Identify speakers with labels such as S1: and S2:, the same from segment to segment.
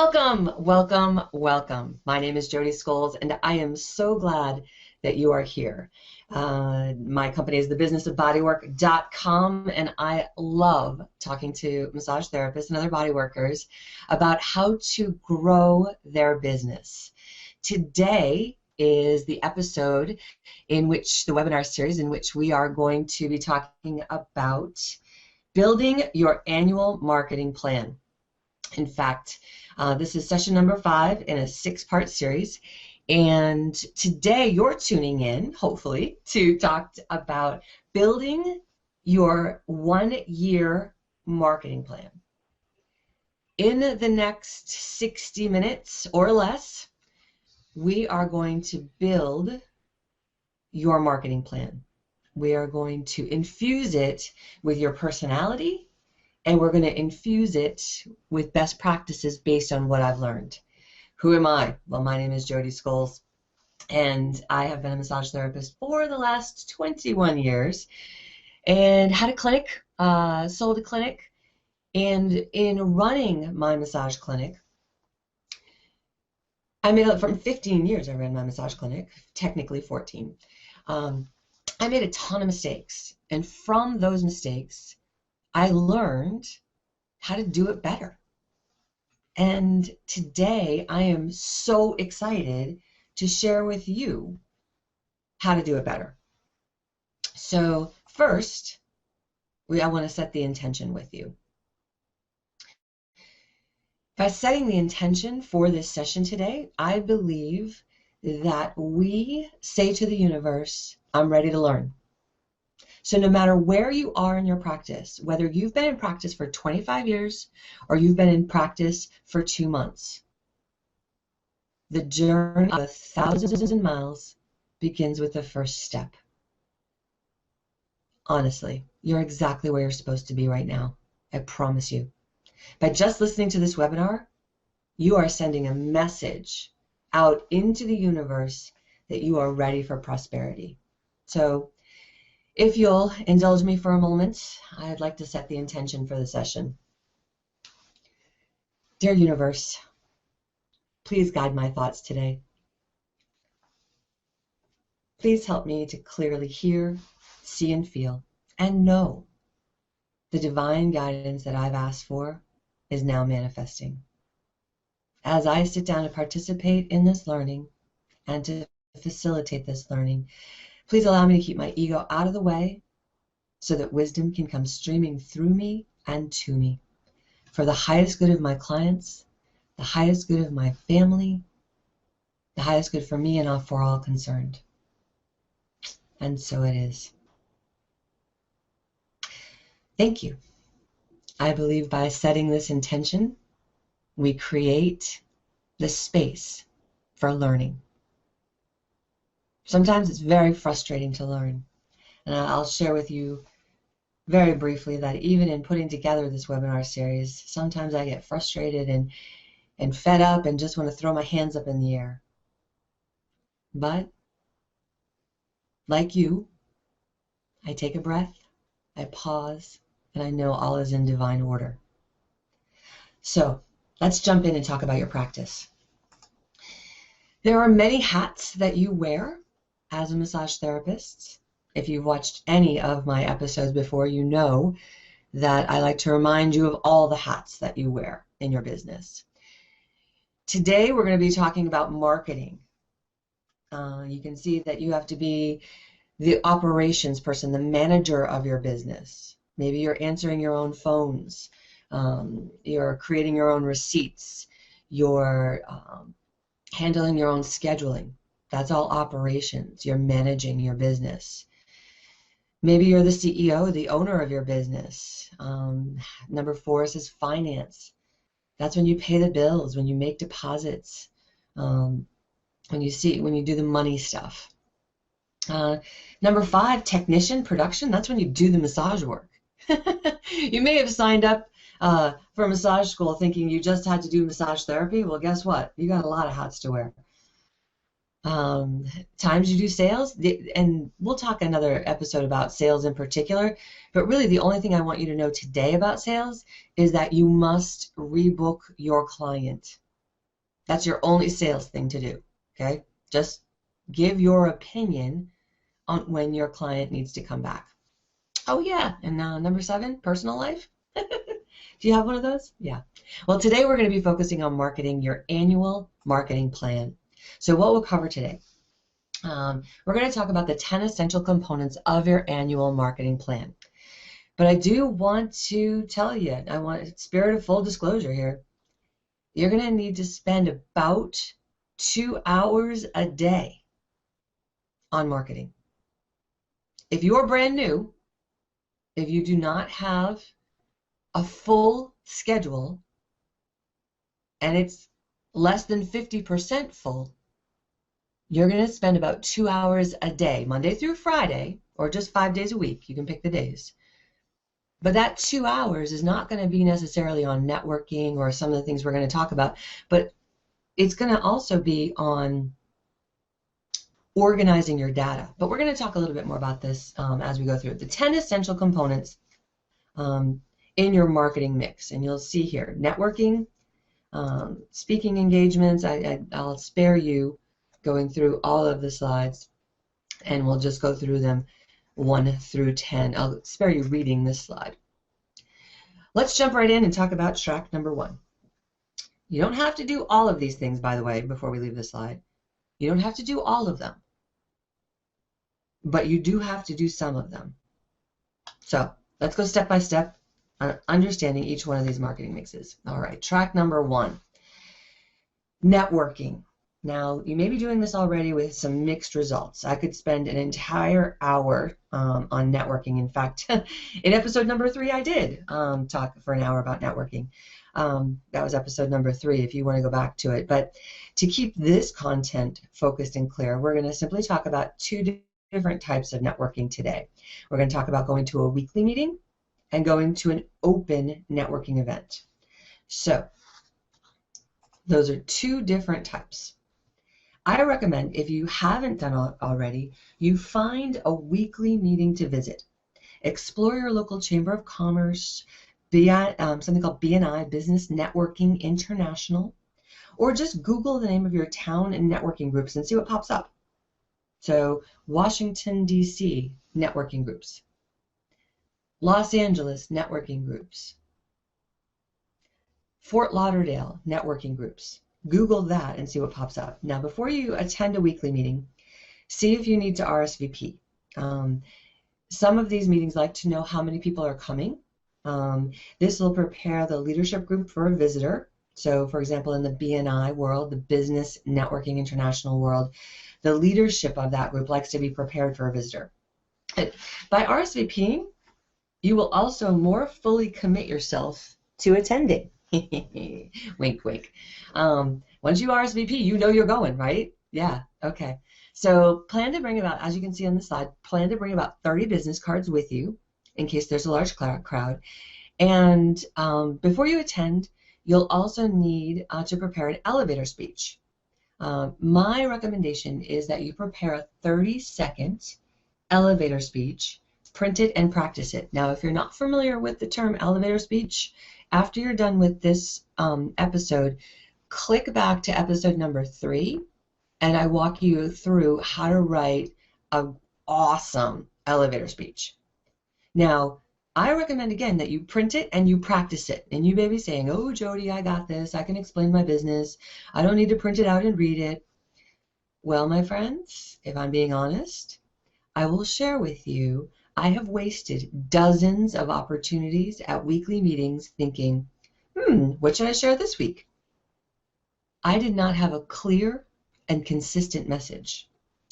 S1: Welcome, welcome, welcome. My name is Jody Scholes, and I am so glad that you are here. My company is thebusinessofbodywork.com, and I love talking to massage therapists and other body workers about how to grow their business. Today is the episode in which the webinar series in which we are going to be talking about building your annual marketing plan. In fact, this is session number 5 in a 6-part series, and today you're tuning in, hopefully, to talk about building your 1-year marketing plan. In the next 60 minutes or less, we are going to build your marketing plan. We are going to infuse it with your personality, and we're going to infuse it with best practices based on what I've learned. Who am I? Well, my name is Jody Scholes, and I have been a massage therapist for the last 21 years and had a clinic, sold a clinic, and in running my massage clinic, I made it from 15 years I ran my massage clinic, technically 14. I made a ton of mistakes, and from those mistakes, I learned how to do it better. And today I am so excited to share with you how to do it better. So first, I want to set the intention with you. By setting the intention for this session today, I believe that we say to the universe, I'm ready to learn. So no matter where you are in your practice, whether you've been in practice for 25 years or you've been in practice for 2 months, the journey of 1,000 miles begins with the first step. Honestly, you're exactly where you're supposed to be right now. I promise you. By just listening to this webinar, you are sending a message out into the universe that you are ready for prosperity. So if you'll indulge me for a moment, I'd like to set the intention for the session. Dear universe, please guide my thoughts today. Please help me to clearly hear, see, and feel, and know the divine guidance that I've asked for is now manifesting. As I sit down to participate in this learning and to facilitate this learning, please allow me to keep my ego out of the way so that wisdom can come streaming through me and to me for the highest good of my clients, the highest good of my family, the highest good for me and for all concerned. And so it is. Thank you. I believe by setting this intention, we create the space for learning. Sometimes it's very frustrating to learn, and I'll share with you very briefly that even in putting together this webinar series, sometimes I get frustrated and fed up and just want to throw my hands up in the air. But, like you, I take a breath, I pause, and I know all is in divine order. So, let's jump in and talk about your practice. There are many hats that you wear as a massage therapist. If you've watched any of my episodes before, you know that I like to remind you of all the hats that you wear in your business. Today we're going to be talking about marketing. You can see that you have to be the operations person, the manager of your business. Maybe you're answering your own phones. You're creating your own receipts. You're handling your own scheduling. That's all operations. You're managing your business. Maybe you're the CEO, the owner of your business. Number 4 says finance. That's when you pay the bills, when you make deposits, when you do the money stuff. Number 5, technician, production. That's when you do the massage work. You may have signed up for a massage school thinking you just had to do massage therapy. Well, guess what? You got a lot of hats to wear. Times you do sales, and we'll talk another episode about sales in particular, but really the only thing I want you to know today about sales is that you must rebook your client. That's your only sales thing to do, okay? Just give your opinion on when your client needs to come back. Oh yeah, and number 7, personal life. Do you have one of those? Yeah. Well, today we're going to be focusing on marketing your annual marketing plan. So what we'll cover today, we're going to talk about the 10 essential components of your annual marketing plan. But I do want to tell you, I want spirit of full disclosure here. You're going to need to spend about 2 hours a day on marketing. If you're brand new, if you do not have a full schedule and it's less than 50% full, you're going to spend about 2 hours a day, Monday through Friday, or just 5 days a week. You can pick the days. But that 2 hours is not going to be necessarily on networking or some of the things we're going to talk about, but it's going to also be on organizing your data. But we're going to talk a little bit more about this as we go through it. The 10 essential components in your marketing mix. And you'll see here, networking, speaking engagements. I'll spare you going through all of the slides, and we'll just go through them 1 through 10. I'll spare you reading this slide. Let's jump right in and talk about track number 1. You don't have to do all of these things, by the way, before we leave the slide. You don't have to do all of them, but you do have to do some of them. So let's go step by step on understanding each one of these marketing mixes. All right, track number 1, networking. Now, you may be doing this already with some mixed results. I could spend an entire hour on networking. In fact, in episode number 3, I did talk for an hour about networking. That was episode number 3, if you want to go back to it. But to keep this content focused and clear, we're going to simply talk about 2 different types of networking today. We're going to talk about going to a weekly meeting and going to an open networking event. So those are 2 different types. I recommend, if you haven't done it already, you find a weekly meeting to visit. Explore your local Chamber of Commerce, something called BNI, Business Networking International, or just Google the name of your town and networking groups and see what pops up. So Washington, D.C. networking groups, Los Angeles networking groups, Fort Lauderdale networking groups. Google that and see what pops up. Now, before you attend a weekly meeting, see if you need to RSVP. Some of these meetings like to know how many people are coming. This will prepare the leadership group for a visitor. So, for example, in the BNI world, the Business Networking International world, the leadership of that group likes to be prepared for a visitor. By RSVPing, you will also more fully commit yourself to attending. Wink, wink. Once you RSVP, you know you're going, right? Yeah, okay. So plan to bring about, as you can see on the slide, plan to bring about 30 business cards with you in case there's a large crowd. And before you attend, you'll also need to prepare an elevator speech. My recommendation is that you prepare a 30-second elevator speech, print it and practice it. Now, if you're not familiar with the term elevator speech, after you're done with this episode, click back to episode number 3, and I walk you through how to write an awesome elevator speech. Now, I recommend, again, that you print it and you practice it. And you may be saying, oh, Jody, I got this. I can explain my business. I don't need to print it out and read it. Well, my friends, if I'm being honest, I will share with you I have wasted dozens of opportunities at weekly meetings thinking, what should I share this week? I did not have a clear and consistent message.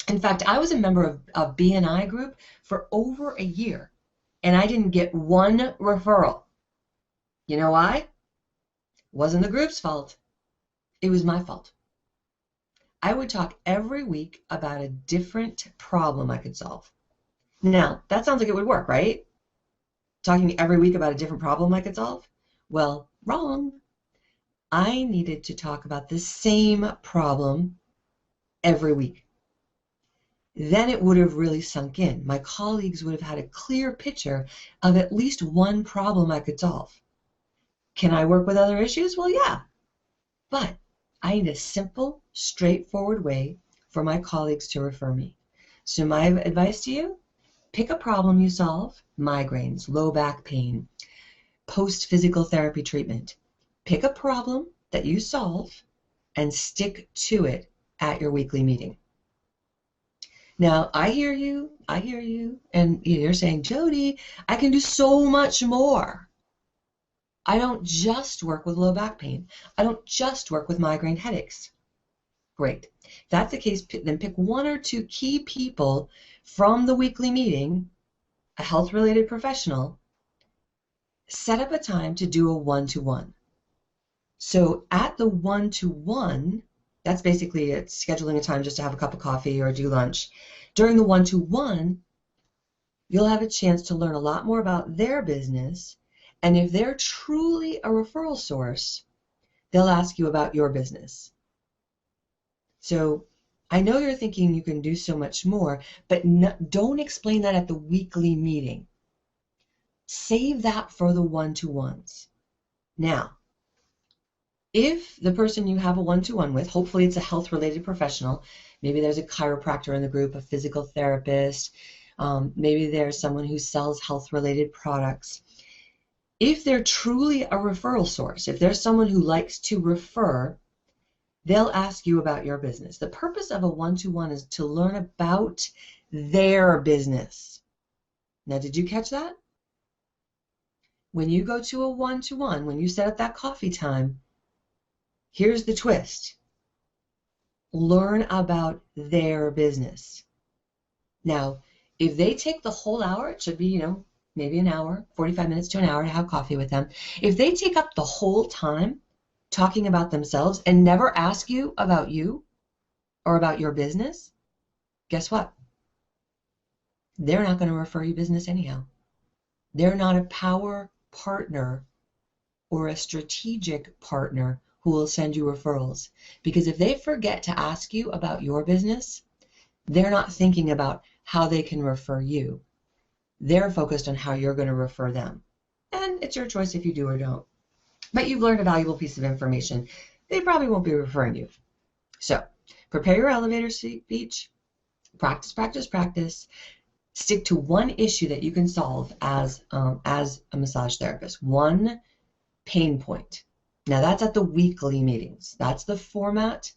S1: In fact, I was a member of a BNI group for over a year, and I didn't get one referral. You know why? It wasn't the group's fault. It was my fault. I would talk every week about a different problem I could solve. Now, that sounds like it would work, right? Talking every week about a different problem I could solve? Well, wrong. I needed to talk about the same problem every week. Then it would have really sunk in. My colleagues would have had a clear picture of at least one problem I could solve. Can I work with other issues? Well, yeah. But I need a simple, straightforward way for my colleagues to refer me. So my advice to you, pick a problem you solve, migraines, low back pain, post-physical therapy treatment. Pick a problem that you solve and stick to it at your weekly meeting. Now, I hear you, and you're saying, Jody, I can do so much more. I don't just work with low back pain. I don't just work with migraine headaches. Great. If that's the case, then pick one or two key people from the weekly meeting, a health-related professional, set up a time to do a one-to-one. So at the one-to-one, that's basically scheduling a time just to have a cup of coffee or do lunch. During the one-to-one, you'll have a chance to learn a lot more about their business, and if they're truly a referral source, they'll ask you about your business. So I know you're thinking you can do so much more, but don't explain that at the weekly meeting. Save that for the one-to-ones. Now, if the person you have a one-to-one with, hopefully it's a health-related professional, maybe there's a chiropractor in the group, a physical therapist, maybe there's someone who sells health-related products. If they're truly a referral source, if there's someone who likes to refer, they'll ask you about your business. The purpose of a one-to-one is to learn about their business. Now, did you catch that? When you go to a one-to-one, when you set up that coffee time, here's the twist. Learn about their business. Now, if they take the whole hour, it should be, maybe an hour, 45 minutes to an hour to have coffee with them. If they take up the whole time talking about themselves and never ask you about you or about your business, guess what? They're not going to refer you business anyhow. They're not a power partner or a strategic partner who will send you referrals. Because if they forget to ask you about your business, they're not thinking about how they can refer you. They're focused on how you're going to refer them. And it's your choice if you do or don't. But you've learned a valuable piece of information. They probably won't be referring you. So prepare your elevator speech. Practice, practice, practice. Stick to one issue that you can solve as a massage therapist. One pain point. Now that's at the weekly meetings. That's the format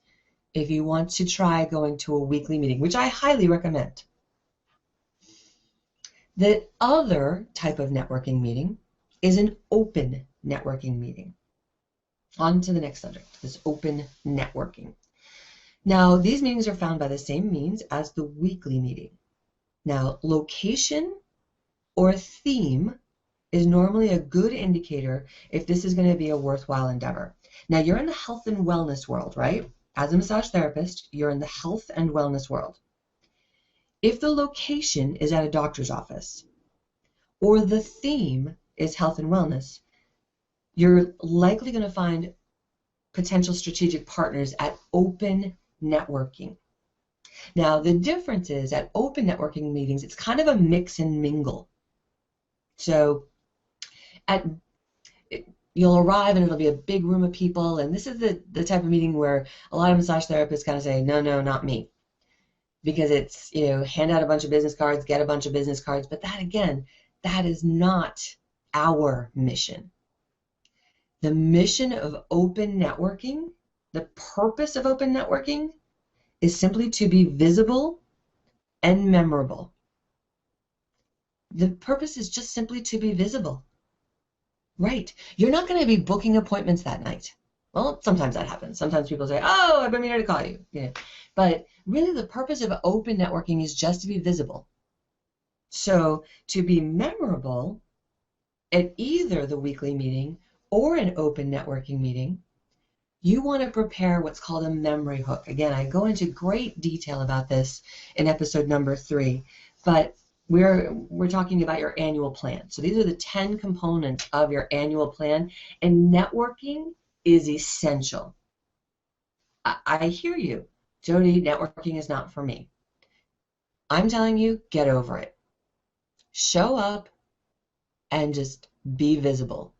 S1: if you want to try going to a weekly meeting, which I highly recommend. The other type of networking meeting is an open networking meeting. On to the next subject, this open networking. Now, these meetings are found by the same means as the weekly meeting. Now, location or theme is normally a good indicator if this is going to be a worthwhile endeavor. Now, you're in the health and wellness world, right? As a massage therapist, you're in the health and wellness world. If the location is at a doctor's office or the theme is health and wellness, you're likely going to find potential strategic partners at open networking. Now, the difference is at open networking meetings, it's kind of a mix and mingle. So you'll arrive and it'll be a big room of people, and this is the type of meeting where a lot of massage therapists kind of say, no, not me. Because it's, hand out a bunch of business cards, get a bunch of business cards, but that, again, that is not our mission. The mission of open networking, the purpose of open networking, is simply to be visible and memorable. The purpose is just simply to be visible. Right. You're not going to be booking appointments that night. Well, sometimes that happens. Sometimes people say, oh, I've been meaning to call you. But really the purpose of open networking is just to be visible. So to be memorable at either the weekly meeting or an open networking meeting, you want to prepare what's called a memory hook. Again, I go into great detail about this in episode number 3, but we're talking about your annual plan. So these are the 10 components of your annual plan, and networking is essential. I hear you, Jody, networking is not for me. I'm telling you, get over it. Show up and just be visible.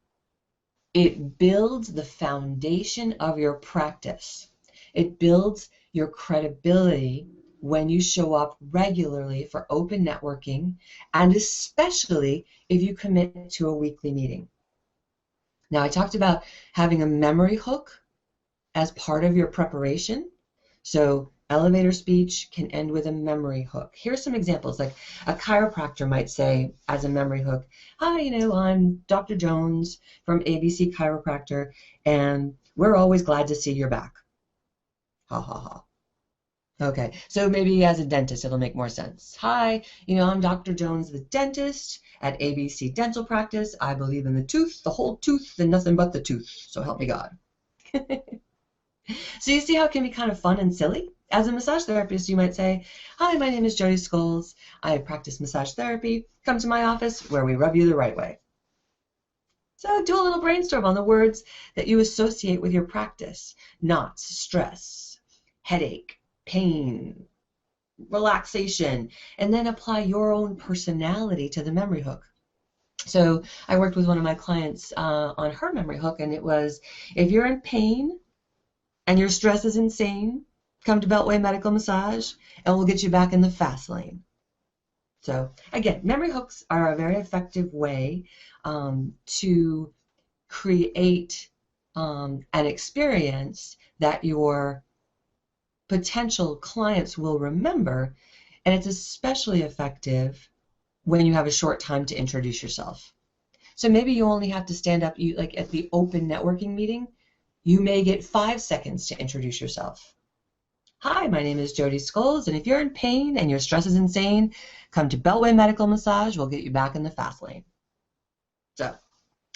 S1: It builds the foundation of your practice. It builds your credibility when you show up regularly for open networking, and especially if you commit to a weekly meeting. Now, I talked about having a memory hook as part of your preparation. So elevator speech can end with a memory hook. Here's some examples. Like a chiropractor might say as a memory hook, hi, I'm Dr. Jones from ABC Chiropractor, and we're always glad to see you're back. Ha ha ha. Okay, so maybe as a dentist, it'll make more sense. Hi, I'm Dr. Jones, the dentist at ABC Dental Practice. I believe in the tooth, the whole tooth, and nothing but the tooth. So help me God. So you see how it can be kind of fun and silly? As a massage therapist, you might say, hi, my name is Jody Scholes. I practice massage therapy. Come to my office where we rub you the right way. So do a little brainstorm on the words that you associate with your practice. Knots, stress, headache, pain, relaxation, and then apply your own personality to the memory hook. So I worked with one of my clients on her memory hook, and it was, if you're in pain and your stress is insane, come to Beltway Medical Massage, and we'll get you back in the fast lane. So again, memory hooks are a very effective way to create an experience that your potential clients will remember, and it's especially effective when you have a short time to introduce yourself. So maybe you only have to stand up, like at the open networking meeting, you may get 5 seconds to introduce yourself. Hi, my name is Jody Scholes, and if you're in pain and your stress is insane, come to Beltway Medical Massage. We'll get you back in the fast lane. So,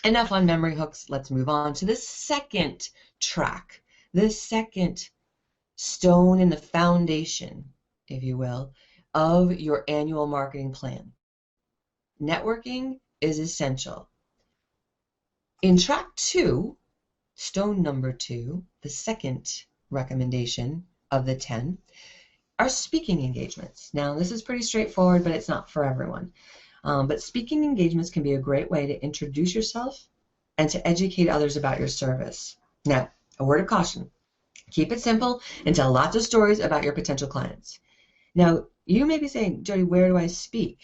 S1: enough on memory hooks. Let's move on to the second track, the second stone in the foundation, if you will, of your annual marketing plan. Networking is essential. In track 2, stone number 2, the second recommendation of the 10, are speaking engagements. Now, this is pretty straightforward, but it's not for everyone. But speaking engagements can be a great way to introduce yourself and to educate others about your service. Now, a word of caution. Keep it simple and tell lots of stories about your potential clients. Now, you may be saying, Jody, where do I speak?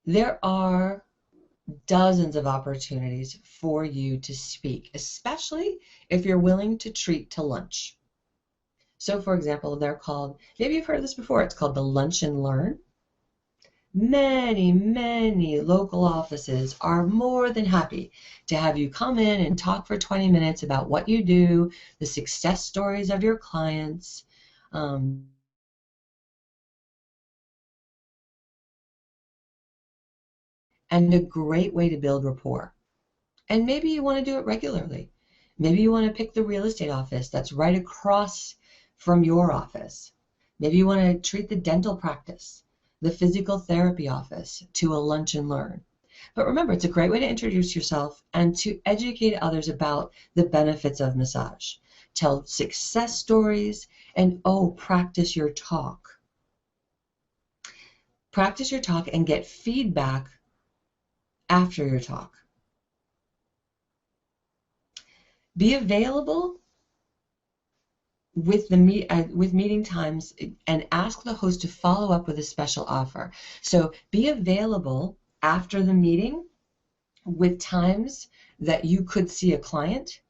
S1: There are dozens of opportunities for you to speak, especially if you're willing to treat to lunch. So, for example, they're called, maybe you've heard of this before, it's called the Lunch and Learn. Many, many local offices are more than happy to have you come in and talk for 20 minutes about what you do, the success stories of your clients, and a great way to build rapport. And maybe you want to do it regularly. Maybe you want to pick the real estate office that's right across from your office. Maybe you want to treat the dental practice, the physical therapy office to a lunch and learn. But remember, it's a great way to introduce yourself and to educate others about the benefits of massage. Tell success stories and, practice your talk. Practice your talk and get feedback after your talk. Be available with meeting times and ask the host to follow up with a special offer. So be available after the meeting with times that you could see a client,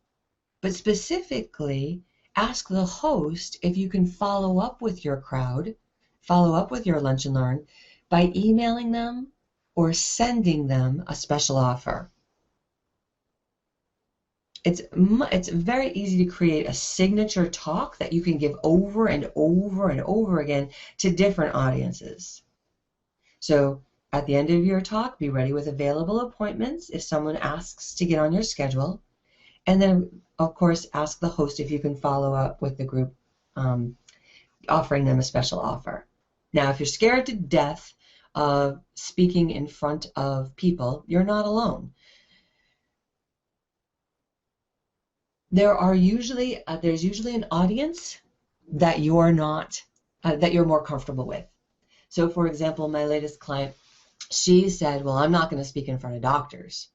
S1: but specifically ask the host if you can follow up with your crowd, follow up with your lunch and learn by emailing them or sending them a special offer. It's very easy to create a signature talk that you can give over and over and over again to different audiences. So at the end of your talk, be ready with available appointments if someone asks to get on your schedule. And then, of course, ask the host if you can follow up with the group, offering them a special offer. Now, if you're scared to death of speaking in front of people, you're not alone. There's usually an audience that you're not, that you're more comfortable with. So, for example, my latest client, she said, well, I'm not going to speak in front of doctors.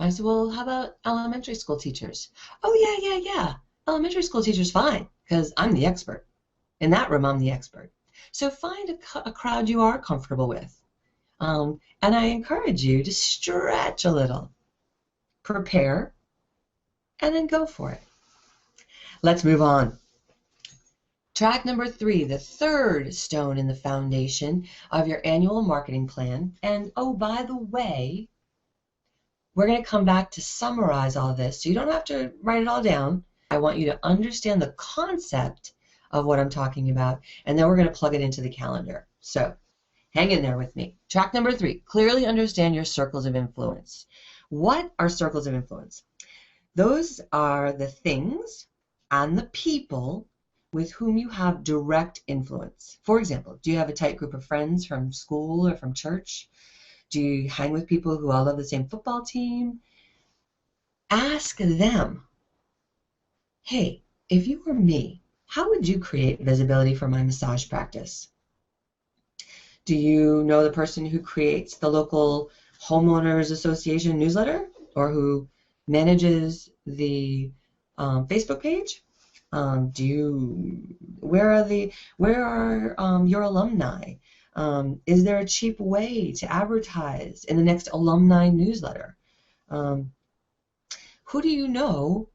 S1: I said, well, how about elementary school teachers? Oh, yeah. Elementary school teachers, fine. because I'm the expert. In that room, I'm the expert. So find a crowd you are comfortable with. And I encourage you to stretch a little, prepare, and then go for it. Let's move on. Track number 3, the third stone in the foundation of your annual marketing plan. And oh, by the way, we're going to come back to summarize all this, so you don't have to write it all down. I want you to understand the concept of what I'm talking about, and then we're going to plug it into the calendar. So hang in there with me. Track number 3, clearly understand your circles of influence. What are circles of influence? Those are the things and the people with whom you have direct influence. For example, do you have a tight group of friends from school or from church? Do you hang with people who all love the same football team? Ask them, hey, if you were me, how would you create visibility for my massage practice? Do you know the person who creates the local homeowners association newsletter or who manages the Facebook page? Where are your alumni? Is there a cheap way to advertise in the next alumni newsletter? Who do you know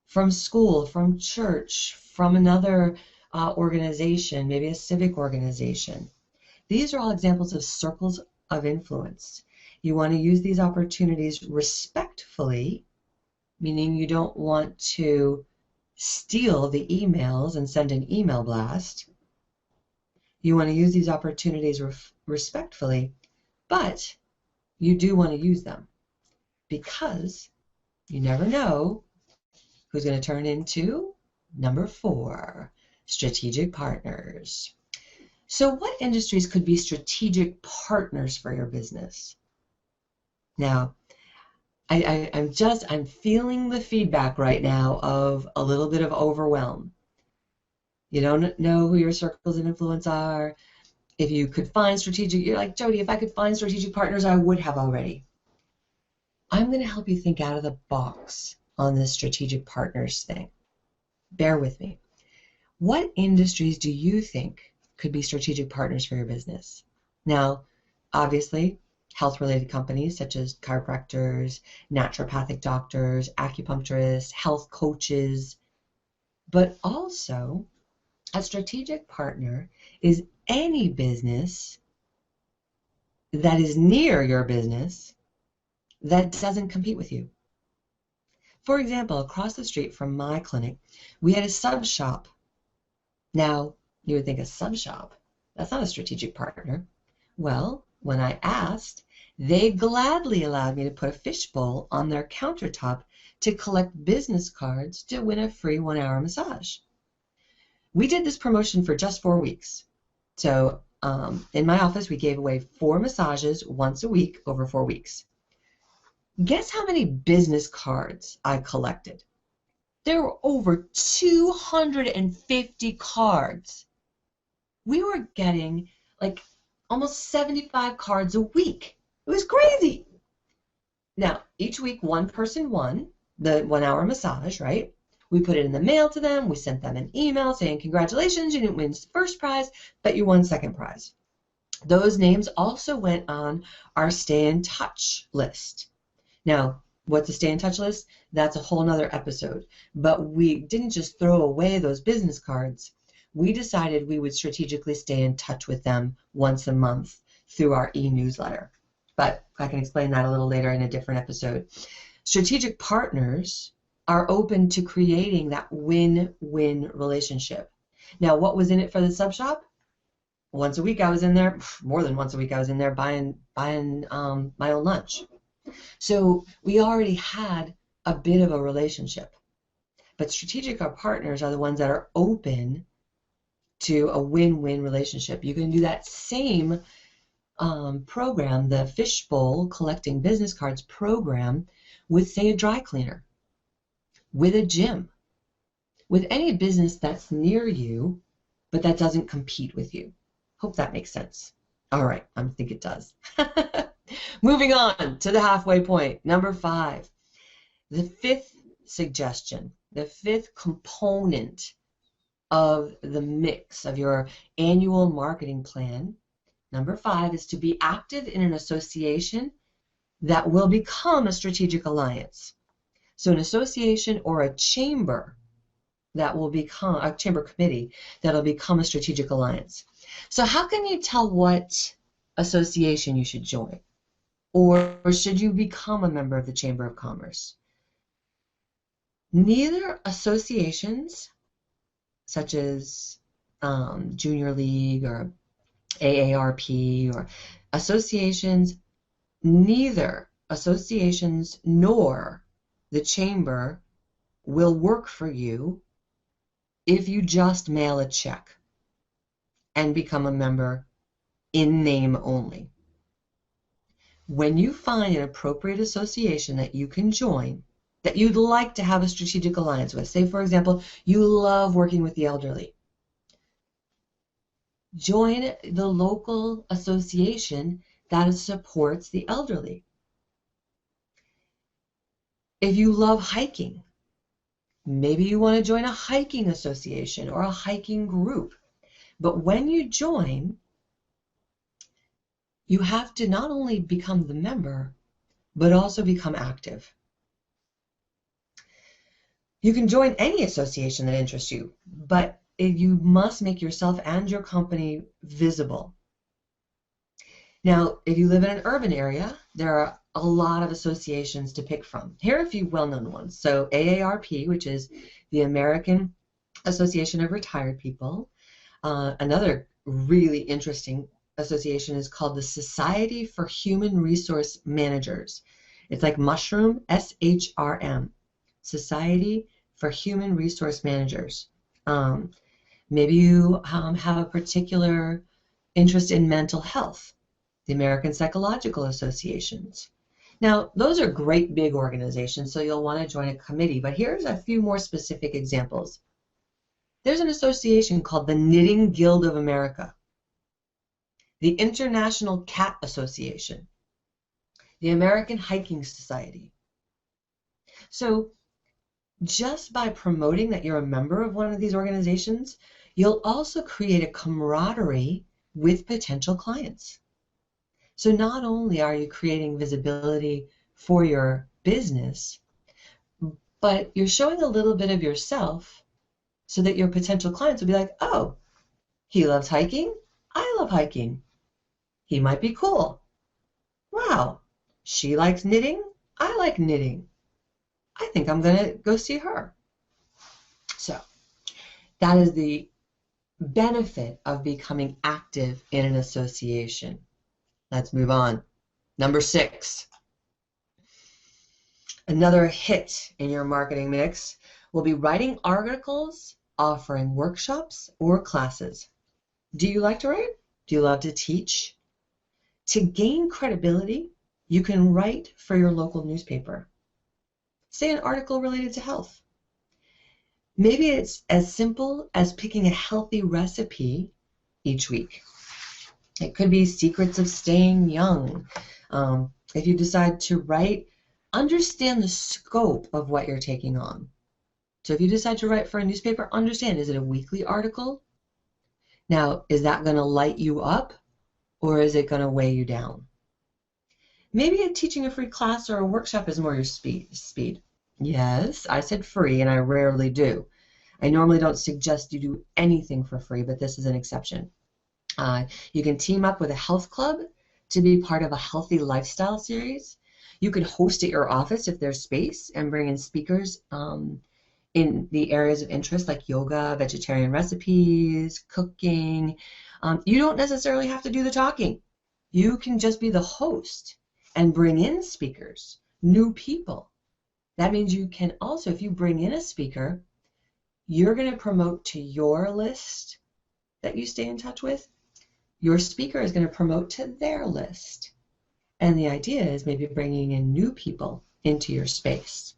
S1: from school, from church, from another organization, maybe a civic organization? These are all examples of circles of influence. You want to use these opportunities respectfully, meaning you don't want to steal the emails and send an email blast. You want to use these opportunities respectfully, but you do want to use them because you never know who's going to turn into number 4, strategic partners. So what industries could be strategic partners for your business? Now, I'm feeling the feedback right now of a little bit of overwhelm. You don't know who your circles of influence are. If you could find strategic, you're like, Jody, if I could find strategic partners, I would have already. I'm going to help you think out of the box on this strategic partners thing. Bear with me. What industries do you think could be strategic partners for your business? Now, obviously, health-related companies such as chiropractors, naturopathic doctors, acupuncturists, health coaches, but also a strategic partner is any business that is near your business that doesn't compete with you. For example, across the street from my clinic, we had a sub shop. Now, you would think a sub shop, that's not a strategic partner. Well, when I asked, they gladly allowed me to put a fishbowl on their countertop to collect business cards to win a free 1-hour massage. We did this promotion for just 4 weeks. So in my office, we gave away 4 massages once a week over 4 weeks. Guess how many business cards I collected? There were over 250 cards. We were getting like almost 75 cards a week. It was crazy. Now, each week one person won the 1-hour massage, right? We put it in the mail to them. We sent them an email saying, congratulations, you didn't win first prize, but you won second prize. Those names also went on our stay in touch list. Now, what's a stay in touch list? That's a whole nother episode. But we didn't just throw away those business cards. We decided we would strategically stay in touch with them once a month through our e-newsletter. But I can explain that a little later in a different episode. Strategic partners are open to creating that win-win relationship. Now, what was in it for the sub shop? Once a week I was in there, more than once a week I was in there buying my own lunch. So we already had a bit of a relationship. But strategic partners are the ones that are open to a win-win relationship. You can do that same program, the fishbowl collecting business cards program, with, say, a dry cleaner, with a gym, with any business that's near you, but that doesn't compete with you. Hope that makes sense. All right, I think it does. Moving on to the halfway point, number 5. The 5th suggestion, the 5th component of the mix of your annual marketing plan. Number 5 is to be active in an association that will become a strategic alliance. So an association or a chamber that will become a chamber committee that will become a strategic alliance. So how can you tell what association you should join? Or should you become a member of the Chamber of Commerce? Neither associations, such as Junior League or AARP or associations, neither associations nor the chamber will work for you if you just mail a check and become a member in name only. When you find an appropriate association that you can join, that you'd like to have a strategic alliance with, say for example, you love working with the elderly, join the local association that supports the elderly. If you love hiking, maybe you want to join a hiking association or a hiking group. But when you join, you have to not only become the member, but also become active. You can join any association that interests you, but you must make yourself and your company visible. Now, if you live in an urban area, there are a lot of associations to pick from. Here are a few well-known ones. So AARP, which is the American Association of Retired People. Another really interesting association is called the Society for Human Resource Managers. It's like mushroom, SHRM, Society for Human Resource Managers. Maybe you have a particular interest in mental health, the American Psychological Associations. Now, those are great big organizations, so you'll want to join a committee, but here's a few more specific examples. There's an association called the Knitting Guild of America, the International Cat Association, the American Hiking Society. So just by promoting that you're a member of one of these organizations, you'll also create a camaraderie with potential clients. So not only are you creating visibility for your business, but you're showing a little bit of yourself so that your potential clients will be like, oh, he loves hiking, I love hiking. He might be cool. Wow, she likes knitting, I like knitting. I think I'm going to go see her. So that is the benefit of becoming active in an association. Let's move on. Number 6. Another hit in your marketing mix will be writing articles, offering workshops or classes. Do you like to write? Do you love to teach? To gain credibility, you can write for your local newspaper. Say an article related to health. Maybe it's as simple as picking a healthy recipe each week. It could be secrets of staying young. If you decide to write, understand the scope of what you're taking on. So if you decide to write for a newspaper, understand, is it a weekly article? Now, is that going to light you up or is it going to weigh you down? Maybe teaching a free class or a workshop is more your speed. Yes, I said free, and I rarely do. I normally don't suggest you do anything for free, but this is an exception. You can team up with a health club to be part of a healthy lifestyle series. You can host at your office if there's space and bring in speakers in the areas of interest like yoga, vegetarian recipes, cooking. You don't necessarily have to do the talking. You can just be the host and bring in speakers, new people. That means you can also, if you bring in a speaker, you're going to promote to your list that you stay in touch with. Your speaker is going to promote to their list. And the idea is maybe bringing in new people into your space.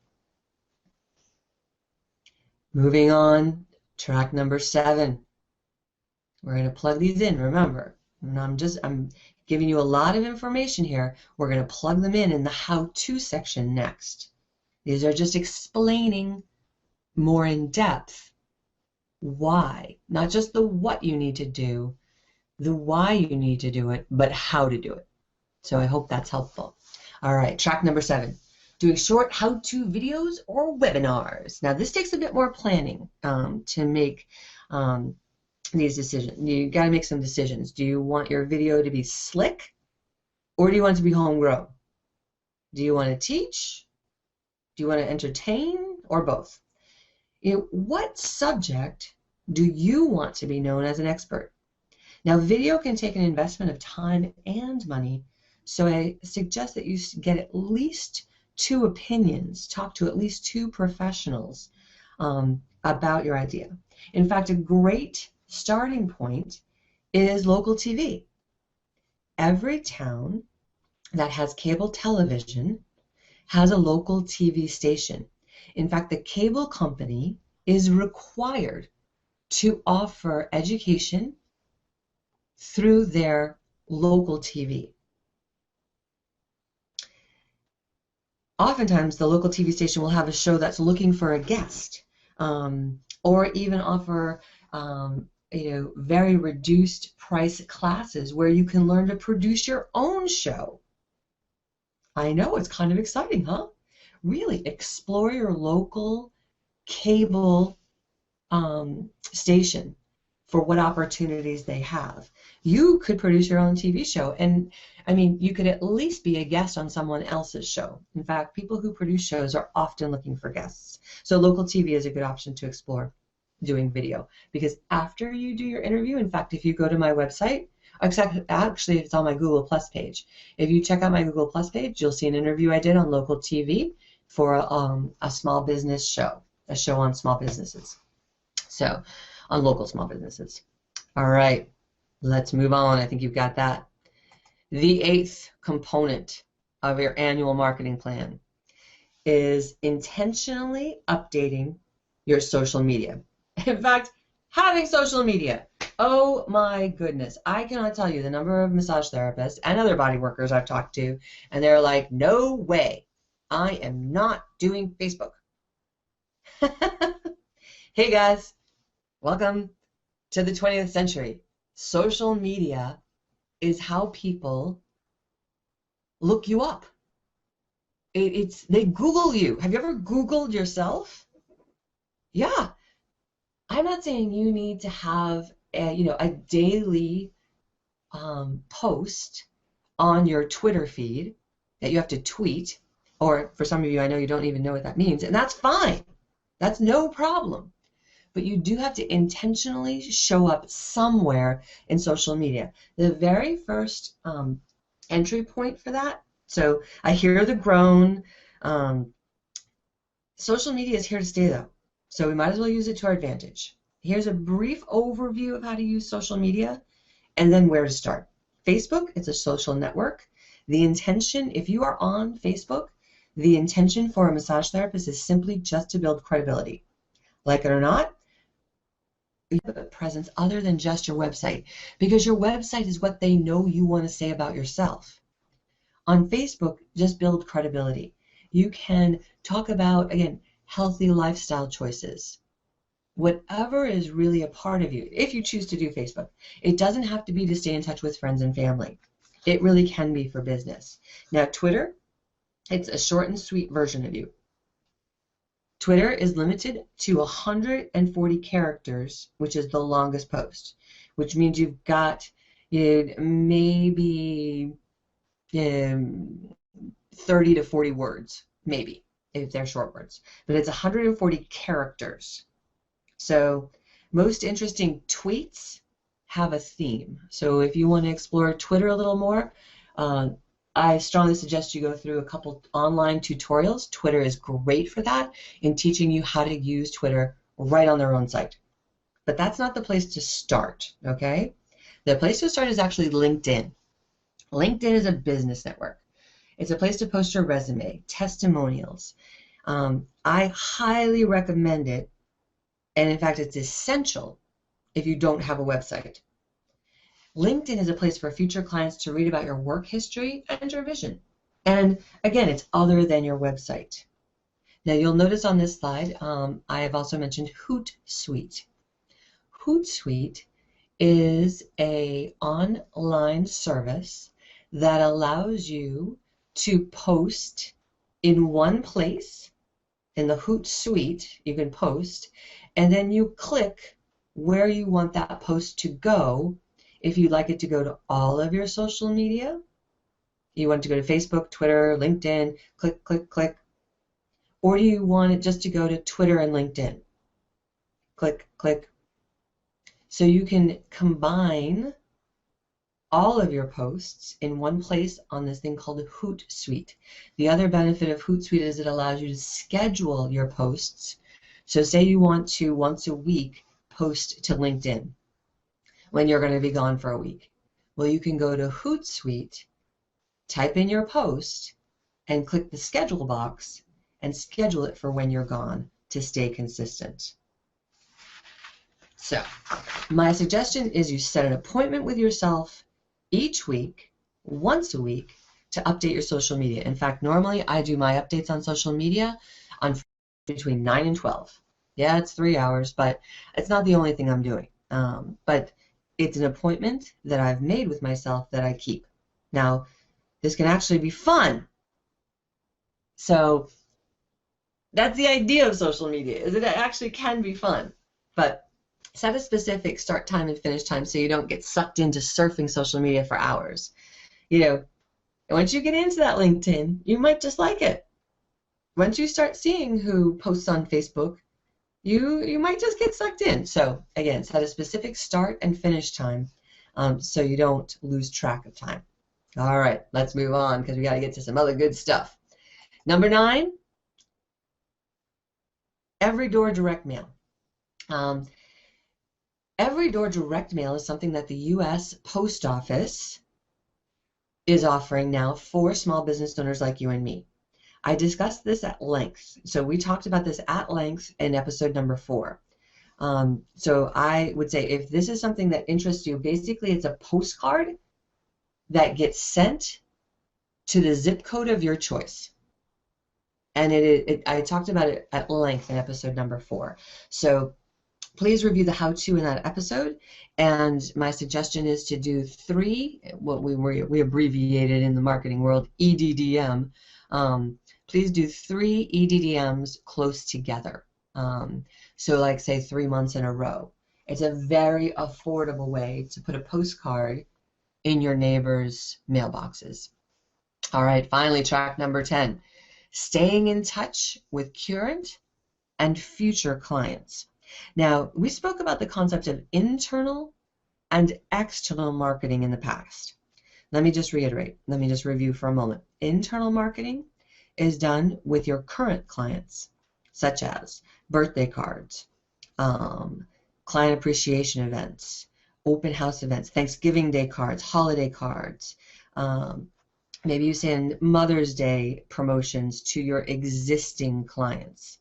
S1: Moving on, track number 7. We're going to plug these in, remember. And I'm giving you a lot of information here. We're going to plug them in the how-to section next. These are just explaining more in depth why, not just the what you need to do, the why you need to do it, but how to do it. So I hope that's helpful. All right, track number 7, doing short how-to videos or webinars. Now this takes a bit more planning to make these decisions. You got to make some decisions. Do you want your video to be slick, or do you want it to be homegrown? Do you want to teach? Do you want to entertain, or both? What subject do you want to be known as an expert? Now, video can take an investment of time and money, so I suggest that you get at least 2 opinions, talk to at least 2 professionals about your idea. In fact, a great starting point is local TV. Every town that has cable television has a local TV station. In fact, the cable company is required to offer education through their local TV. Oftentimes, the local TV station will have a show that's looking for a guest, or even offer very reduced price classes where you can learn to produce your own show. I know, it's kind of exciting, huh? Really explore your local cable station for what opportunities they have. You could produce your own TV show, and I mean, you could at least be a guest on someone else's show. In fact, people who produce shows are often looking for guests. So local TV is a good option to explore doing video, because after you do your interview, in fact, if you go to my website, actually it's on my Google Plus page. If you check out my Google Plus page, you'll see an interview I did on local TV for a small business show, a show on small businesses. So, on local small businesses. All right, let's move on. I think you've got that. The 8th component of your annual marketing plan is intentionally updating your social media. In fact, having social media. Oh my goodness. I cannot tell you the number of massage therapists and other body workers I've talked to, and they're like, no way, I am not doing Facebook. Hey guys, welcome to the 20th century. Social media is how people look you up. They Google you. Have you ever Googled yourself? Yeah. I'm not saying you need to have a daily post on your Twitter feed that you have to tweet, or for some of you, I know you don't even know what that means, and that's fine. That's no problem. But you do have to intentionally show up somewhere in social media. The very first entry point for that, so I hear the groan. Social media is here to stay, though, so we might as well use it to our advantage. Here's a brief overview of how to use social media and then where to start. Facebook, it's a social network. The intention, if you are on Facebook, the intention for a massage therapist is simply just to build credibility. Like it or not, you have a presence other than just your website, because your website is what they know you want to say about yourself. On Facebook, just build credibility. You can talk about, again, healthy lifestyle choices. Whatever is really a part of you, if you choose to do Facebook. It doesn't have to be to stay in touch with friends and family. It really can be for business. Now, Twitter, it's a short and sweet version of you. Twitter is limited to 140 characters, which is the longest post, which means you've got maybe 30 to 40 words, maybe, if they're short words. But it's 140 characters. So most interesting tweets have a theme. So if you want to explore Twitter a little more, I strongly suggest you go through a couple online tutorials. Twitter is great for that, in teaching you how to use Twitter right on their own site. But that's not the place to start, okay? The place to start is actually LinkedIn. LinkedIn is a business network. It's a place to post your resume, testimonials. I highly recommend it, and in fact, it's essential if you don't have a website. LinkedIn is a place for future clients to read about your work history and your vision. And again, it's other than your website. Now you'll notice on this slide, I have also mentioned Hootsuite. Hootsuite is a online service that allows you to post in one place. In the Hootsuite, you can post, and then you click where you want that post to go. If you'd like it to go to all of your social media, you want it to go to Facebook, Twitter, LinkedIn, click, click, click. Or do you want it just to go to Twitter and LinkedIn? Click, click. So you can combine all of your posts in one place on this thing called a Hootsuite. The other benefit of Hootsuite is it allows you to schedule your posts. So say you want to once a week post to LinkedIn when you're going to be gone for a week. Well, you can go to Hootsuite, type in your post, and click the schedule box and schedule it for when you're gone to stay consistent. So my suggestion is you set an appointment with yourself each week, once a week, to update your social media. In fact, normally I do my updates on social media on between 9 and 12. Yeah, it's 3 hours, but it's not the only thing I'm doing. But it's an appointment that I've made with myself that I keep. Now, this can actually be fun. So that's the idea of social media, is that it actually can be fun. But set a specific start time and finish time so you don't get sucked into surfing social media for hours. You know, once you get into that LinkedIn, you might just like it. Once you start seeing who posts on Facebook, you might just get sucked in. So again, set a specific start and finish time so you don't lose track of time. All right, let's move on because we got to get to some other good stuff. Number 9, every door direct mail. Every door direct mail is something that the U.S. Post Office is offering now for small business owners like you and me. I discussed this at length. So we talked about this at length in episode number 4. So I would say if this is something that interests you, basically it's a postcard that gets sent to the zip code of your choice. And I talked about it at length in episode number 4. So please review the how-to in that episode. And my suggestion is to do 3, what we abbreviated in the marketing world, EDDM. Please do 3 EDDMs close together. So like say 3 months in a row. It's a very affordable way to put a postcard in your neighbor's mailboxes. All right, finally, track number 10. Staying in touch with current and future clients. Now, we spoke about the concept of internal and external marketing in the past. Let me just reiterate. Let me just review for a moment. Internal marketing is done with your current clients, such as birthday cards, client appreciation events, open house events, Thanksgiving Day cards, holiday cards. Maybe you send Mother's Day promotions to your existing clients.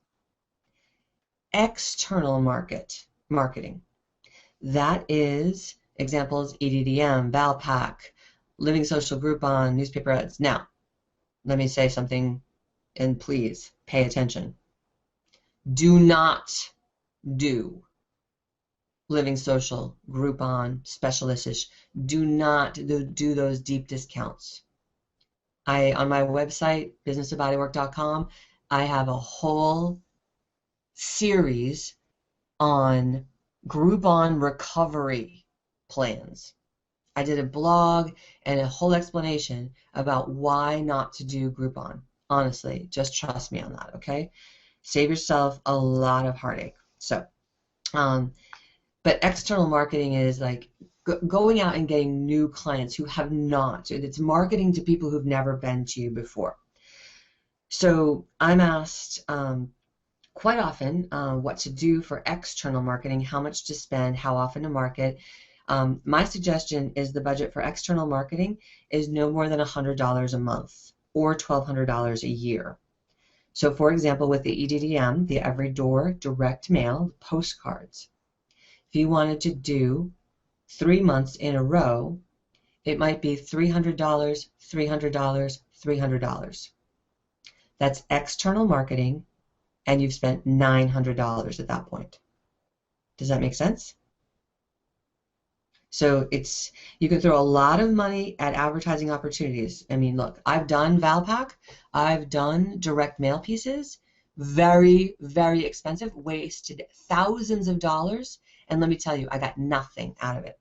S1: External marketing. That is examples EDDM, Valpak, Living Social Groupon, newspaper ads. Now, let me say something, and please pay attention. Do not do Living Social, Groupon, Specialistish. Do not do those deep discounts. On my website, businessofbodywork.com, I have a whole series on Groupon recovery plans. I did a blog and a whole explanation about why not to do Groupon. Honestly, just trust me on that, okay? Save yourself a lot of heartache. So, but external marketing is like going out and getting new clients who have not. It's marketing to people who've never been to you before. So I'm asked quite often what to do for external marketing, how much to spend, how often to market. My suggestion is the budget for external marketing is no more than $100 a month or $1,200 a year. So for example, with the EDDM, the Every Door Direct Mail postcards, if you wanted to do 3 months in a row, it might be $300, $300, $300. That's external marketing, and you've spent $900 at that point. Does that make sense? So you can throw a lot of money at advertising opportunities. I mean, look, I've done Valpak, I've done direct mail pieces, very, very expensive, wasted thousands of dollars, and let me tell you, I got nothing out of it.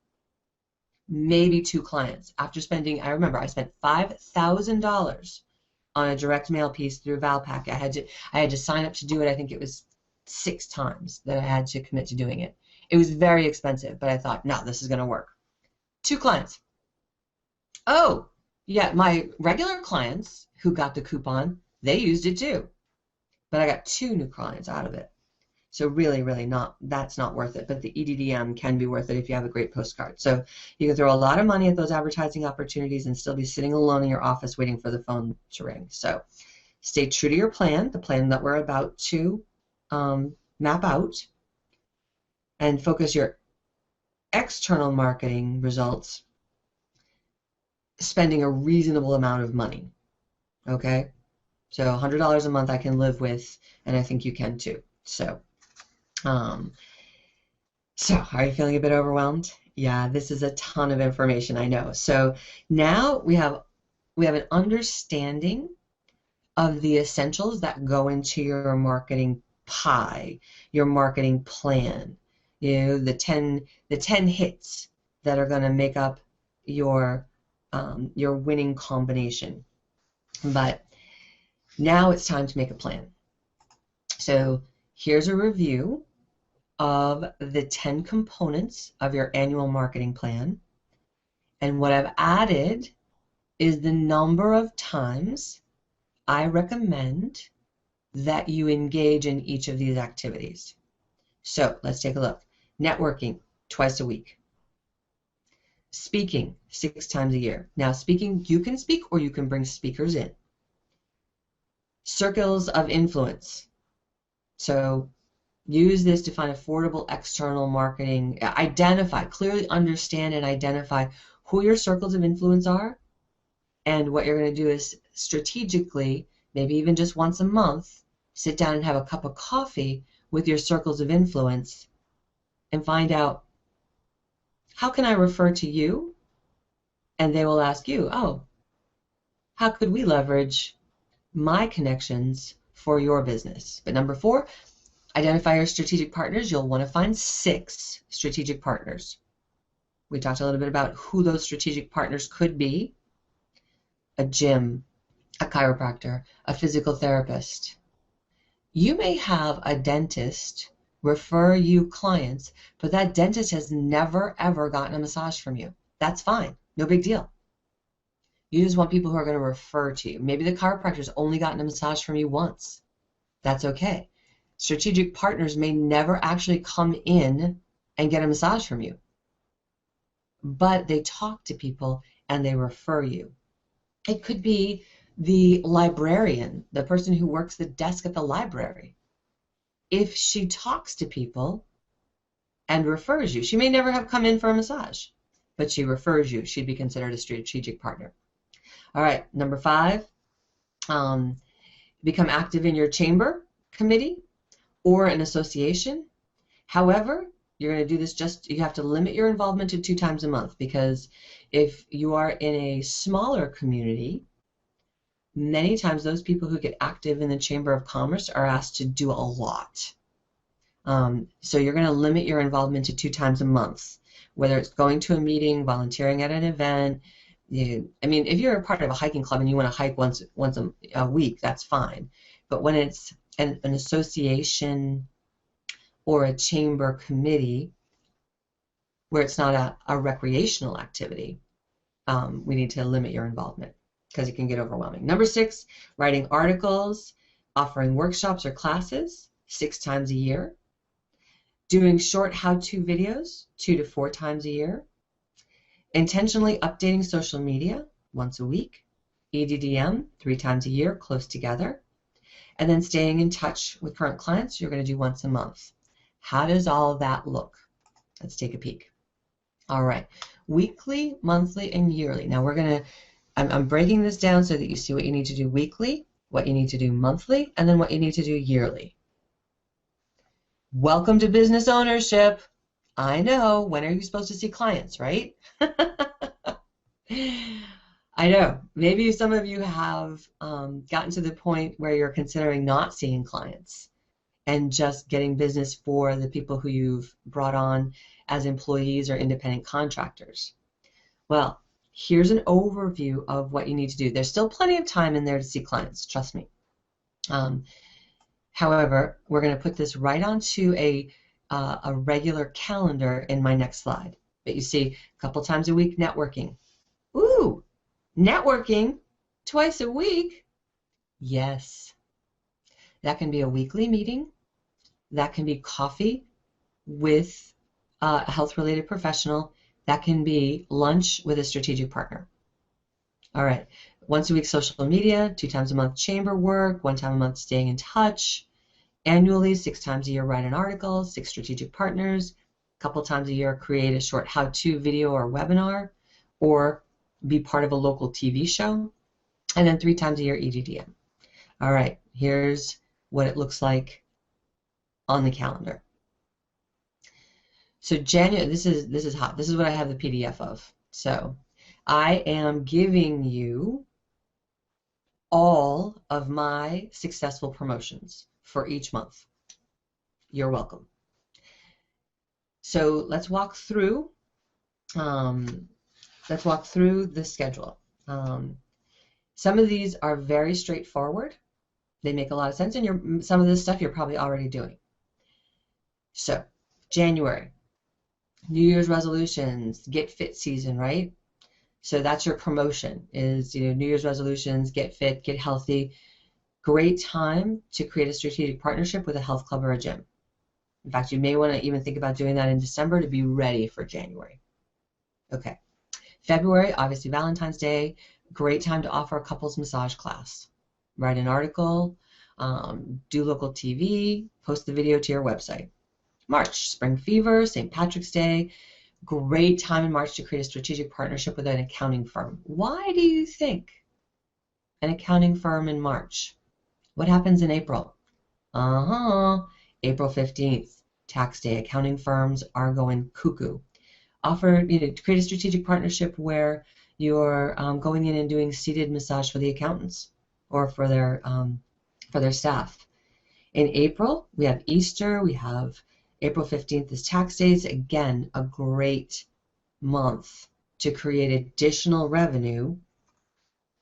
S1: Maybe 2 clients. After spending, I remember I spent $5,000 on a direct mail piece through Valpak. I had to sign up to do it. I think it was 6 times that I had to commit to doing it. It was very expensive, but I thought, no, this is going to work. 2 clients. Oh, yeah, my regular clients who got the coupon, they used it too. But I got 2 new clients out of it. So really, really that's not worth it. But the EDDM can be worth it if you have a great postcard. So you can throw a lot of money at those advertising opportunities and still be sitting alone in your office waiting for the phone to ring. So stay true to your plan, the plan that we're about to map out, and focus your external marketing results spending a reasonable amount of money. Okay? So $100 a month I can live with, and I think you can too. So are you feeling a bit overwhelmed? Yeah, this is a ton of information, I know. So now we have an understanding of the essentials that go into your marketing pie, your marketing plan. You know, the 10 hits that are going to make up your winning combination. But now it's time to make a plan. So here's a review of the 10 components of your annual marketing plan. And what I've added is the number of times I recommend that you engage in each of these activities. So let's take a look. Networking, twice a week. Speaking, 6 times a year. Now speaking, you can speak or you can bring speakers in. Circles of influence. So use this to find affordable external marketing. Clearly understand and identify who your circles of influence are. And what you're going to do is strategically, maybe even just once a month, sit down and have a cup of coffee with your circles of influence and find out, how can I refer to you? And they will ask you, oh, how could we leverage my connections for your business? But number 4, identify your strategic partners. You'll want to find 6 strategic partners. We talked a little bit about who those strategic partners could be. A gym, a chiropractor, a physical therapist. You may have a dentist refer you clients, but that dentist has never, ever gotten a massage from you. That's fine. No big deal. You just want people who are going to refer to you. Maybe the chiropractor's only gotten a massage from you once. That's okay. Strategic partners may never actually come in and get a massage from you, but they talk to people and they refer you. It could be the librarian, the person who works the desk at the library. If she talks to people and refers you, she may never have come in for a massage, but she refers you, she'd be considered a strategic partner. All right, number 5, become active in your chamber committee or an association. However, you're going to do this you have to limit your involvement to 2 times a month, because if you are in a smaller community, many times those people who get active in the Chamber of Commerce are asked to do a lot. So you're going to limit your involvement to 2 times a month, whether it's going to a meeting, volunteering at an event. I mean, if you're a part of a hiking club and you want to hike once a week, that's fine. But when it's an association or a chamber committee where it's not a recreational activity, we need to limit your involvement because it can get overwhelming. Number 6, writing articles, offering workshops or classes 6 times a year, doing short how-to videos 2 to 4 times a year, intentionally updating social media once a week, EDDM 3 times a year, close together, and then staying in touch with current clients, you're going to do once a month. How does all of that look? Let's take a peek. All right, weekly, monthly, and yearly. Now I'm breaking this down so that you see what you need to do weekly, what you need to do monthly, and then what you need to do yearly. Welcome to business ownership. I know. When are you supposed to see clients, right? I know. Maybe some of you have gotten to the point where you're considering not seeing clients and just getting business for the people who you've brought on as employees or independent contractors. Well, here's an overview of what you need to do. There's still plenty of time in there to see clients, trust me. However, we're going to put this right onto a regular calendar in my next slide. But you see, a couple times a week networking. Ooh, networking twice a week? Yes. That can be a weekly meeting. That can be coffee with a health-related professional. That can be lunch with a strategic partner. All right. Once a week social media, 2 times a month chamber work, 1 time a month staying in touch. Annually, 6 times a year write an article, 6 strategic partners. A couple times a year create a short how-to video or webinar, or be part of a local TV show. And then 3 times a year EDDM. All right. Here's what it looks like on the calendar. So January, this is hot. This is what I have the PDF of. So I am giving you all of my successful promotions for each month. You're welcome. So let's walk through. Let's walk through the schedule. Some of these are very straightforward. They make a lot of sense, and some of this stuff you're probably already doing. So January, New Year's resolutions, get fit season, right? So that's your promotion is, New Year's resolutions, get fit, get healthy. Great time to create a strategic partnership with a health club or a gym. In fact, you may want to even think about doing that in December to be ready for January. Okay. February, obviously Valentine's Day, great time to offer a couples massage class. Write an article, do local TV, post the video to your website. March, Spring Fever, St. Patrick's Day, great time in March to create a strategic partnership with an accounting firm. Why do you think an accounting firm in March? What happens in April? April 15th, tax day. Accounting firms are going cuckoo. Create a strategic partnership where you're going in and doing seated massage for the accountants or for their staff. In April, we have Easter. We have April 15th is tax days. Again, a great month to create additional revenue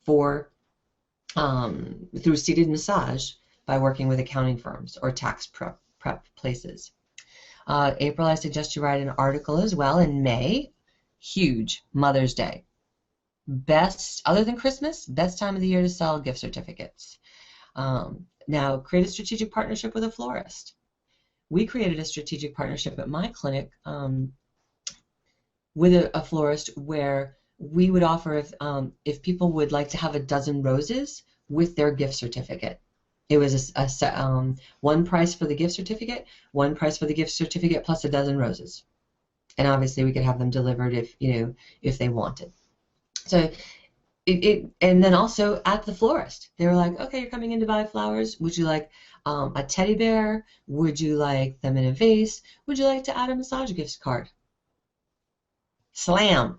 S1: for through seated massage by working with accounting firms or tax prep places. April, I suggest you write an article as well. In May, huge Mother's Day. Best, other than Christmas, best time of the year to sell gift certificates. Now, create a strategic partnership with a florist. We created a strategic partnership at my clinic with a florist where we would offer if people would like to have a dozen roses with their gift certificate. It was one price for the gift certificate, one price for the gift certificate plus a dozen roses, and obviously we could have them delivered if they wanted. So and then also at the florist, they were like, okay, you're coming in to buy flowers. Would you like a teddy bear? Would you like them in a vase? Would you like to add a massage gift card? Slam,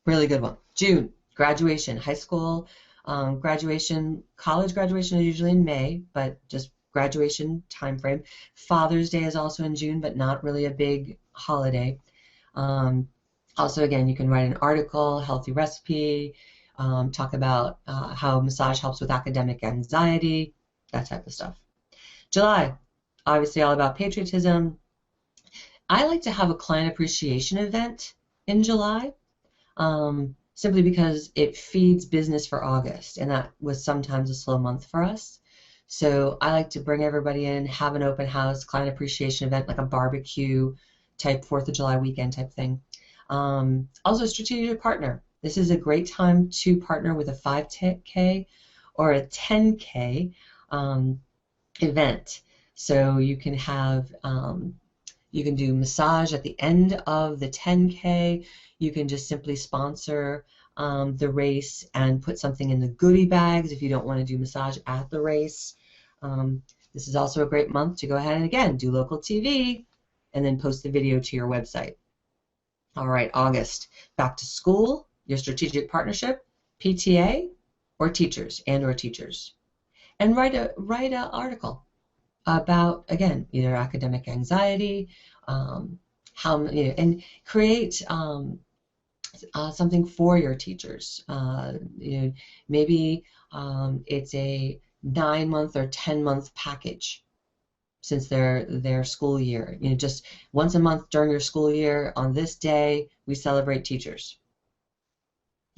S1: really good one. June, graduation, high school. Graduation, college graduation is usually in May, but just graduation time frame. Father's Day is also in June, but not really a big holiday. Also, again, you can write an article, healthy recipe, talk about how massage helps with academic anxiety, that type of stuff. July, obviously all about patriotism. I like to have a client appreciation event in July. Simply because it feeds business for August, and that was sometimes a slow month for us. So I like to bring everybody in, have an open house, client appreciation event, like a barbecue type 4th of July weekend type thing. Also, strategic partner. This is a great time to partner with a 5K or a 10K event. So you can have you can do massage at the end of the 10K. You can just simply sponsor the race and put something in the goodie bags if you don't want to do massage at the race. This is also a great month to go ahead and, again, do local TV and then post the video to your website. All right, August, back to school, your strategic partnership, PTA, or teachers or teachers. And write an article about, again, either academic anxiety, and create something for your teachers. Maybe it's a 9-month or 10-month package since their school year. Just once a month during your school year, on this day, we celebrate teachers.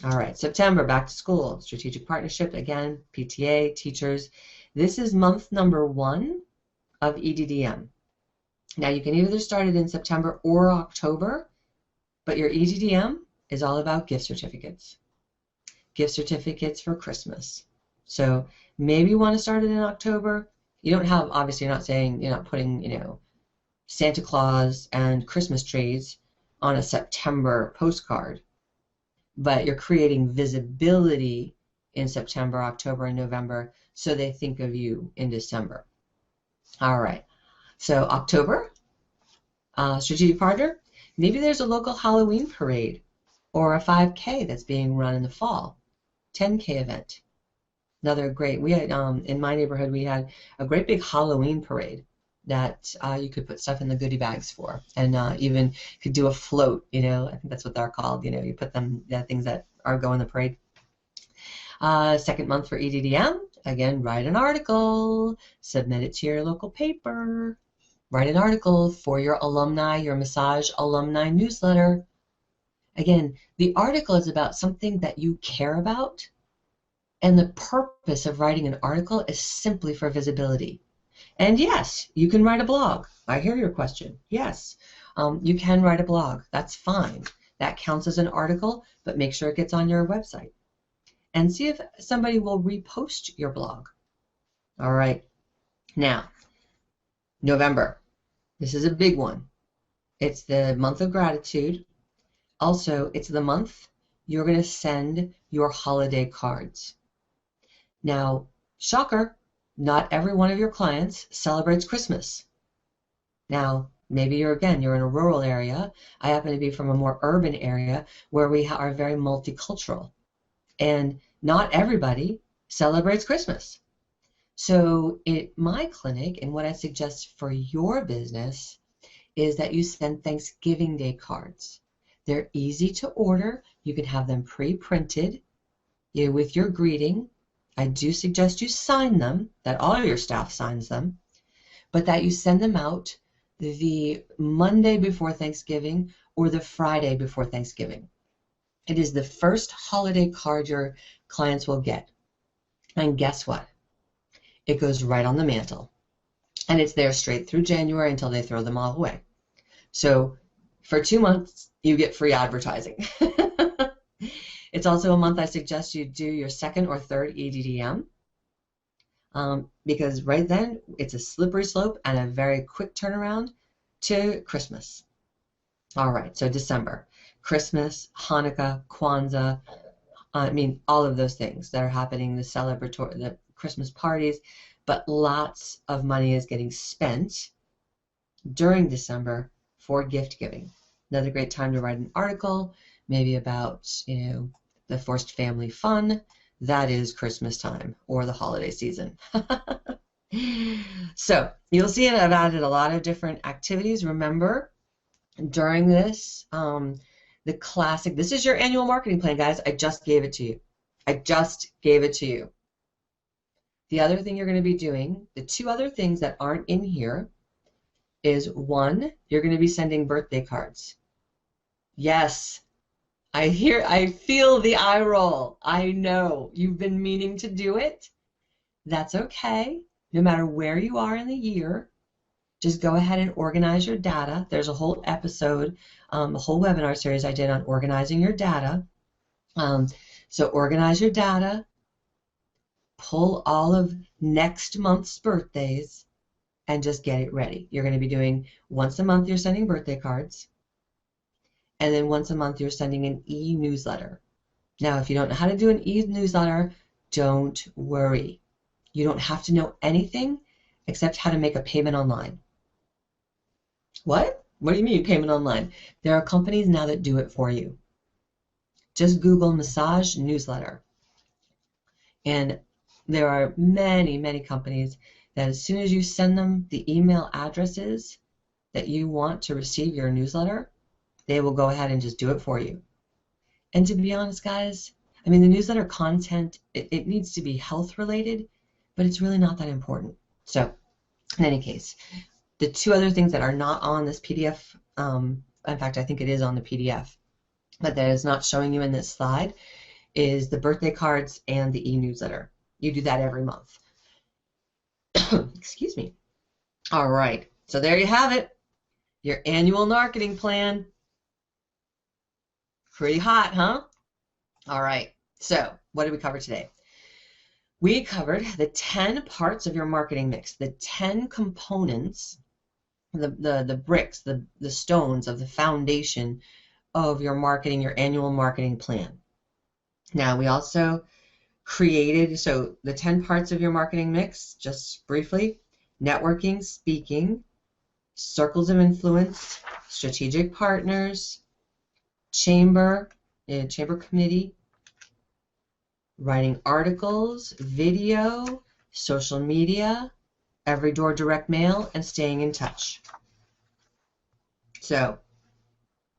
S1: All right, September, back to school, strategic partnership, again, PTA, teachers. This is month number 1 of EDDM. Now, you can either start it in September or October, but your EDDM is all about gift certificates. Gift certificates for Christmas. So maybe you want to start it in October. You don't have, obviously, you're not saying, you're not putting, Santa Claus and Christmas trees on a September postcard, but you're creating visibility in September, October, and November so they think of you in December. All right, so October, strategic partner, maybe there's a local Halloween parade or a 5K that's being run in the fall, 10K event. Another great, we had, in my neighborhood, we had a great big Halloween parade that you could put stuff in the goodie bags for, and even could do a float, I think that's what they're called, you put them, things that are go in the parade. Second month for EDDM, again, write an article, submit it to your local paper, write an article for your alumni, your massage alumni newsletter. Again, the article is about something that you care about, and the purpose of writing an article is simply for visibility. And yes, you can write a blog. I hear your question. Yes, you can write a blog. That's fine. That counts as an article, but make sure it gets on your website. And see if somebody will repost your blog. All right. Now, November. This is a big one. It's the month of gratitude. Also, it's the month you're going to send your holiday cards. Now, shocker, not every one of your clients celebrates Christmas. Now, maybe you're in a rural area. I happen to be from a more urban area where we are very multicultural. And not everybody celebrates Christmas. So at my clinic, and what I suggest for your business, is that you send Thanksgiving Day cards. They're easy to order. You can have them pre-printed with your greeting. I do suggest you sign them, that all your staff signs them, but that you send them out the Monday before Thanksgiving or the Friday before Thanksgiving. It is the first holiday card your clients will get. And guess what? It goes right on the mantle. And it's there straight through January until they throw them all away. So for 2 months, you get free advertising. It's also a month I suggest you do your second or third EDDM because right then it's a slippery slope and a very quick turnaround to Christmas. All right, so December, Christmas, Hanukkah, Kwanzaa, all of those things that are happening, the Christmas parties, but lots of money is getting spent during December for gift giving. Another great time to write an article, maybe about, the forced family fun. That is Christmas time or the holiday season. So you'll see I've added a lot of different activities. Remember, during this, the classic, this is your annual marketing plan, guys. I just gave it to you. The other thing you're going to be doing, the 2 other things that aren't in here, is 1, you're going to be sending birthday cards. Yes, I feel the eye roll. I know you've been meaning to do it. That's okay. No matter where you are in the year, just go ahead and organize your data. There's a whole episode, a whole webinar series I did on organizing your data. So organize your data, pull all of next month's birthdays, and just get it ready. You're going to be doing once a month, you're sending birthday cards. And then once a month, you're sending an e-newsletter. Now, if you don't know how to do an e-newsletter, don't worry. You don't have to know anything except how to make a payment online. What? What do you mean payment online? There are companies now that do it for you. Just Google massage newsletter. And there are many, many companies that as soon as you send them the email addresses that you want to receive your newsletter, they will go ahead and just do it for you. And to be honest, guys, I mean, the newsletter content, it needs to be health related, but it's really not that important. So in any case, the two other things that are not on this PDF, in fact, I think it is on the PDF, but that is not showing you in this slide, is the birthday cards and the e-newsletter. You do that every month. Excuse me. All right, so there you have it. Your annual marketing plan. Pretty hot, huh? All right, so what did we cover today? We covered the 10 parts of your marketing mix, the 10 components, the bricks, the stones of the foundation of your marketing, your annual marketing plan. Now, we also created, so the 10 parts of your marketing mix, just briefly: networking, speaking, circles of influence, strategic partners, chamber committee, writing articles, video, social media, every door direct mail, and staying in touch. So,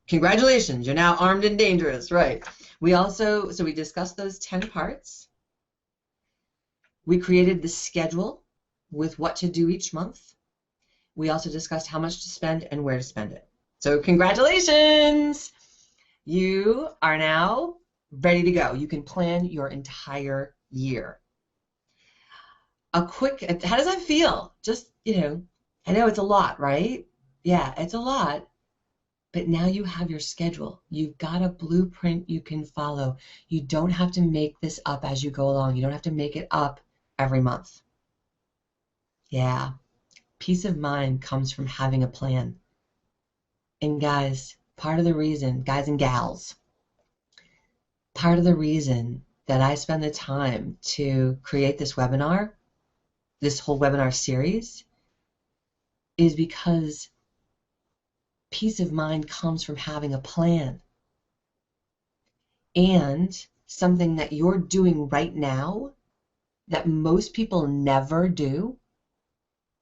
S1: congratulations, you're now armed and dangerous, right? We discussed those 10 parts. We created the schedule with what to do each month. We also discussed how much to spend and where to spend it. So congratulations! You are now ready to go. You can plan your entire year. How does that feel? Just, I know it's a lot, right? Yeah, it's a lot. But now you have your schedule. You've got a blueprint you can follow. You don't have to make this up as you go along. You don't have to make it up every month. Yeah, peace of mind comes from having a plan. And guys, part of the reason, guys and gals, part of the reason that I spend the time to create this webinar, this whole webinar series, is because peace of mind comes from having a plan. And something that you're doing right now that most people never do,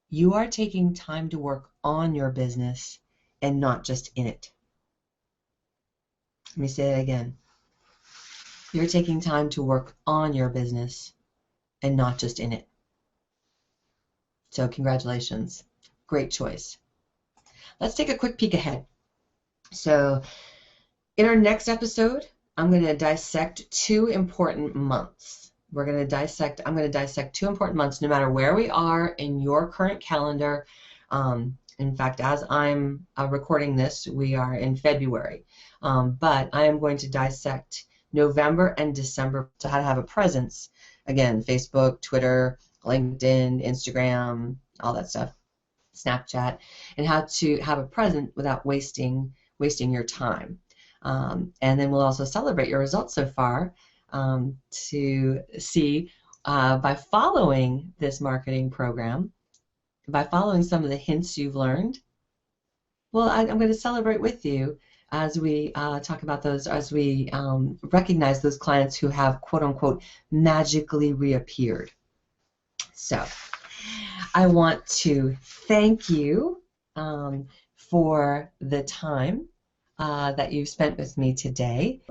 S1: you are taking time to work on your business and not just in it. Let me say that again. You're taking time to work on your business and not just in it. So congratulations. Great choice. Let's take a quick peek ahead. So in our next episode, I'm going to dissect 2 important months. I'm going to dissect 2 important months no matter where we are in your current calendar. In fact, as I'm recording this, we are in February. But I am going to dissect November and December to how to have a presence. Again, Facebook, Twitter, LinkedIn, Instagram, all that stuff, Snapchat, and how to have a presence without wasting your time. And then we'll also celebrate your results so far to see by following this marketing program, by following some of the hints you've learned. Well, I'm going to celebrate with you as we talk about those, as we recognize those clients who have, quote unquote, magically reappeared. So I want to thank you for the time that you've spent with me today.